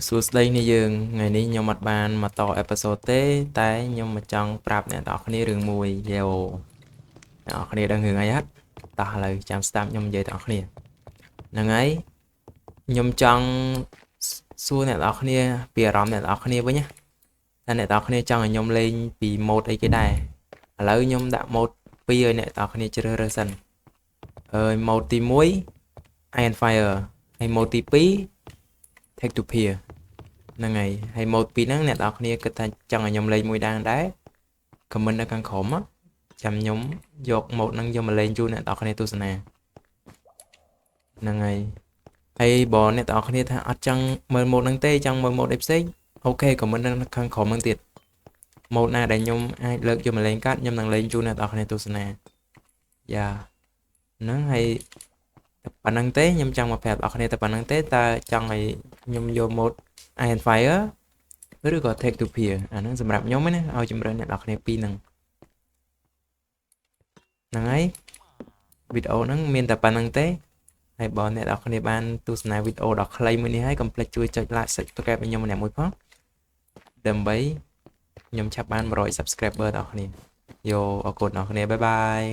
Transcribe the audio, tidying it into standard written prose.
សួស្តីនេះយើងថ្ងៃនេះខ្ញុំអត់បានមកតអេពីសូតទេតែខ្ញុំមកចង់ប្រាប់អ្នកនរគ្នារឿងមួយយោអ្នកនរគ្នាដឹងរឿងអីអត់តោះឥឡូវចាំស្ដាប់ខ្ញុំនិយាយទាំងអស់គ្នាហ្នឹងហើយខ្ញុំចង់សួរអ្នកនរគ្នាពីអារម្មណ៍អ្នកនរគ្នាវិញណាតែអ្នកនរគ្នាចង់ឲ្យខ្ញុំលេងពីម៉ូដអីគេដែរឥឡូវខ្ញុំដាក់ម៉ូដ2ឲ្យអ្នកនរគ្នាជ្រើសរើសសិនម៉ូដទី1 Iron Fire ហើយម៉ូដទី2 Take to Peer ហ្នឹងហើយម៉ូដពីរហ្នឹងអ្នកនរគ្នាគិតថាចង់ឲ្យខ្ញុំលេងមួយដែរ comment នៅខាងក្រោមចាំខ្ញុំយកម៉ូដហ្នឹងយកមកលេងជូនអ្នកនរគ្នាទស្សនាហ្នឹងហើយបើអ្នកនរគ្នាថាអត់ចង់មើលម៉ូដហ្នឹងទេចង់មើលម៉ូដអីផ្សេងអូខេ comment នៅខាងក្រោមហ្នឹងទៀតម៉ូដណាដែលខ្ញុំអាចលើកយកមកលេងកាត់ខ្ញុំនឹងលេងជូនអ្នកនរគ្នាទស្សនាយ៉ាហ្នឹងហើយប៉ុណ្្នឹងទេខ្ញុំចង់មកប្រាប់អ្នកនរគ្នាតែប៉ុណ្្នឹងទេតើចង់ឲ្យខ្ញុំយកម៉ូដ Iron Fire ឬក៏ Take to Peer អាហ្នឹងសម្រាប់ខ្ញុំណាឲ្យជំរឿនអ្នកនរគ្នាពីរហ្នឹងហើយវីដេអូហ្នឹងមានតែប៉ុណ្្នឹងទេហើយបើអ្នកនរគ្នាបានទស្សនាវីដេអូដ៏ខ្លីមួយនេះហើយកុំភ្លេចជួយចុច like subscribe ឲ្យខ្ញុំម្នាក់មួយផងដើម្បីខ្ញុំឆាប់បាន100 subscriber ដល់អ្នកគ្នាយោអរគុណដល់អ្នកគ្នាបាយបាយ